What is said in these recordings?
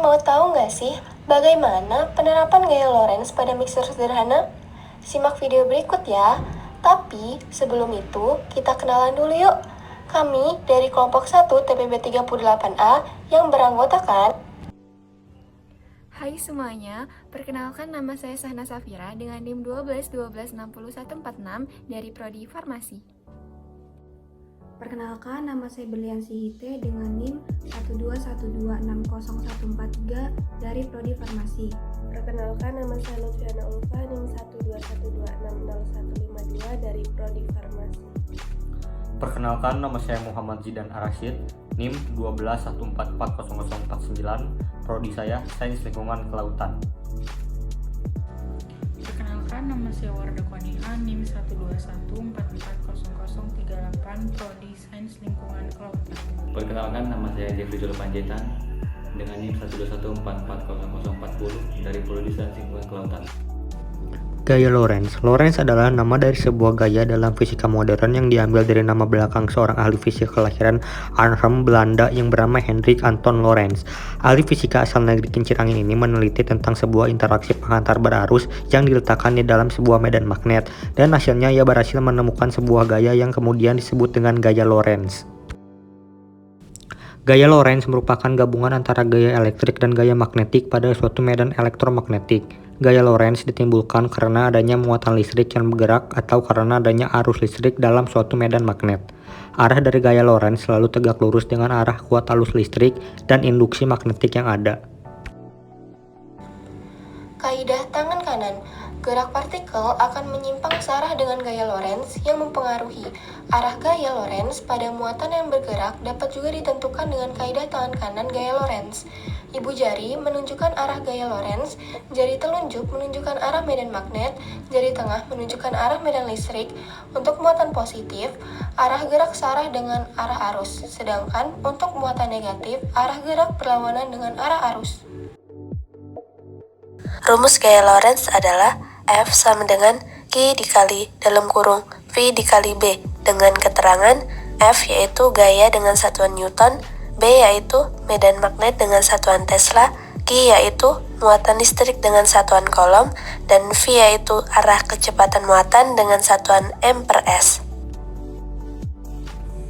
Kalian mau tahu nggak sih bagaimana penerapan gaya Lorentz pada mixer sederhana? Simak video berikut ya. Tapi sebelum itu kita kenalan dulu yuk. Kami dari kelompok 1 TPB 38A yang beranggotakan. Hai semuanya, perkenalkan nama saya Sahna Safira dengan NIM 12 dari Prodi Farmasi. Perkenalkan, nama saya Berliansi Hite dengan NIM 121260143 dari Prodi Farmasi. Perkenalkan, nama saya Lutfiana Ulfa, NIM 121260152 dari Prodi Farmasi. Perkenalkan, nama saya Muhammad Zidan Arasyid, NIM 121440049, Prodi saya Sains Lingkungan Kelautan. Perkenalkan, nama saya Wardah Qani'ah, NIM 121440038, Prodi Sains Lingkungan Kelautan. Perkenalkan, nama saya Jeffrey Panjaitan dengan NIM 121440040 dari Prodi Sains Lingkungan Kelautan. Gaya Lorentz. Lorentz adalah nama dari sebuah gaya dalam fisika modern yang diambil dari nama belakang seorang ahli fisika kelahiran Arnhem, Belanda yang bernama Hendrik Anton Lorentz. Ahli fisika asal negeri kincir angin ini meneliti tentang sebuah interaksi pengantar berarus yang diletakkan di dalam sebuah medan magnet, dan hasilnya ia berhasil menemukan sebuah gaya yang kemudian disebut dengan gaya Lorentz. Gaya Lorentz merupakan gabungan antara gaya elektrik dan gaya magnetik pada suatu medan elektromagnetik. Gaya Lorentz ditimbulkan karena adanya muatan listrik yang bergerak atau karena adanya arus listrik dalam suatu medan magnet. Arah dari gaya Lorentz selalu tegak lurus dengan arah kuat arus listrik dan induksi magnetik yang ada. Kaidah tangan kanan. Gerak partikel akan menyimpang searah dengan gaya Lorentz yang mempengaruhi arah gaya Lorentz pada muatan yang bergerak dapat juga ditentukan dengan kaidah tangan kanan gaya Lorentz. Ibu jari menunjukkan arah gaya Lorentz, jari telunjuk menunjukkan arah medan magnet, jari tengah menunjukkan arah medan listrik. Untuk muatan positif, arah gerak searah dengan arah arus, sedangkan untuk muatan negatif, arah gerak berlawanan dengan arah arus. Rumus gaya Lorentz adalah F sama dengan Q dikali dalam kurung V dikali B dengan keterangan F yaitu gaya dengan satuan Newton, B yaitu medan magnet dengan satuan Tesla, Q yaitu muatan listrik dengan satuan Coulomb, dan V yaitu arah kecepatan muatan dengan satuan M/S.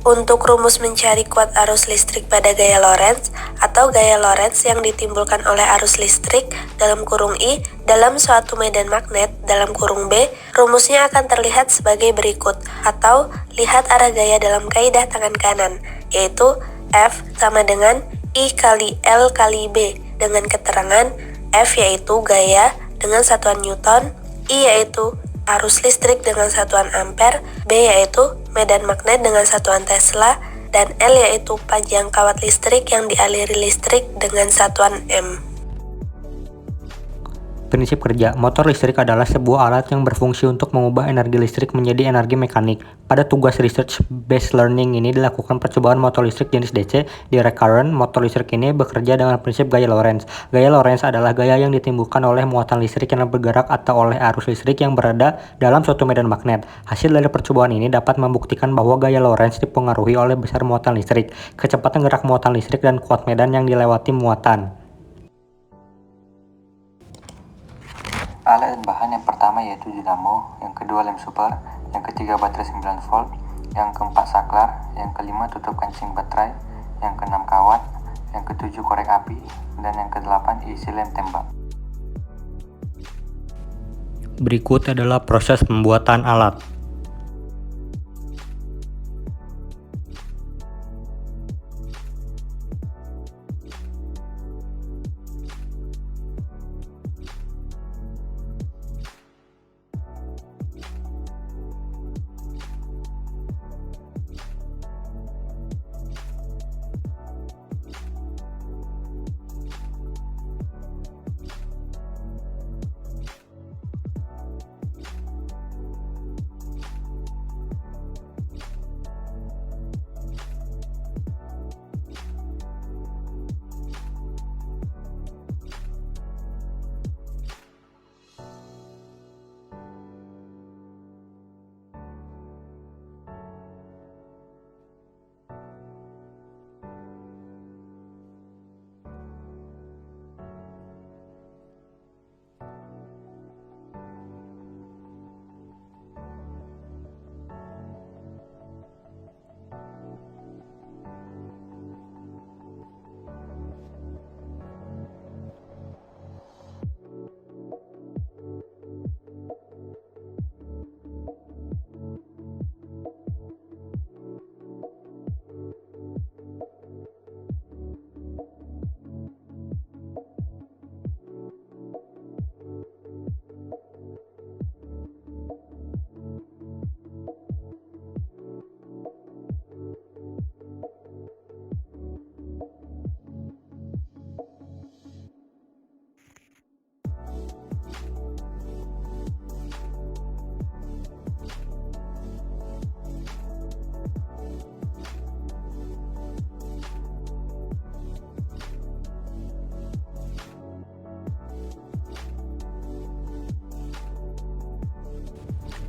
Untuk rumus mencari kuat arus listrik pada gaya Lorentz atau gaya Lorentz yang ditimbulkan oleh arus listrik dalam kurung I dalam suatu medan magnet dalam kurung B, rumusnya akan terlihat sebagai berikut, atau lihat arah gaya dalam kaidah tangan kanan, yaitu F sama dengan I kali L kali B dengan keterangan F yaitu gaya dengan satuan Newton, I yaitu arus listrik dengan satuan ampere, B yaitu medan magnet dengan satuan Tesla, dan L yaitu panjang kawat listrik yang dialiri listrik dengan satuan M. Prinsip kerja. Motor listrik adalah sebuah alat yang berfungsi untuk mengubah energi listrik menjadi energi mekanik. Pada tugas research based learning ini dilakukan percobaan motor listrik jenis DC di recurrent. Motor listrik ini bekerja dengan prinsip gaya Lorentz. Gaya Lorentz adalah gaya yang ditimbulkan oleh muatan listrik yang bergerak atau oleh arus listrik yang berada dalam suatu medan magnet. Hasil dari percobaan ini dapat membuktikan bahwa gaya Lorentz dipengaruhi oleh besar muatan listrik, kecepatan gerak muatan listrik, dan kuat medan yang dilewati muatan. Alat dan bahan yang pertama yaitu dinamo, yang kedua lem super, yang ketiga baterai 9 volt, yang keempat saklar, yang kelima tutup kancing baterai, yang keenam kawat, yang ketujuh korek api, dan yang kedelapan isi lem tembak. Berikut adalah proses pembuatan alat.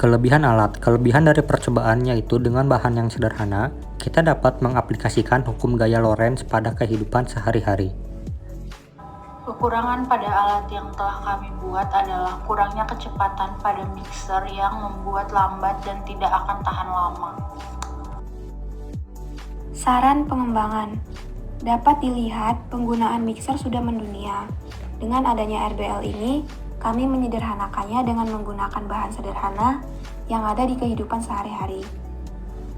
Kelebihan alat. Kelebihan dari percobaan yaitu dengan bahan yang sederhana, kita dapat mengaplikasikan hukum gaya Lorentz pada kehidupan sehari-hari. Kekurangan pada alat yang telah kami buat adalah kurangnya kecepatan pada mixer yang membuat lambat dan tidak akan tahan lama. Saran pengembangan. Dapat dilihat penggunaan mixer sudah mendunia. Dengan adanya RBL ini, kami menyederhanakannya dengan menggunakan bahan sederhana yang ada di kehidupan sehari-hari.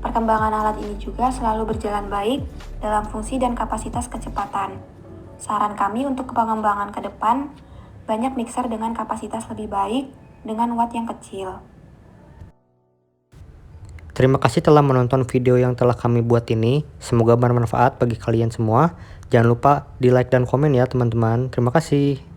Perkembangan alat ini juga selalu berjalan baik dalam fungsi dan kapasitas kecepatan. Saran kami untuk pengembangan ke depan, banyak mixer dengan kapasitas lebih baik dengan watt yang kecil. Terima kasih telah menonton video yang telah kami buat ini. Semoga bermanfaat bagi kalian semua. Jangan lupa di like dan komen ya teman-teman. Terima kasih.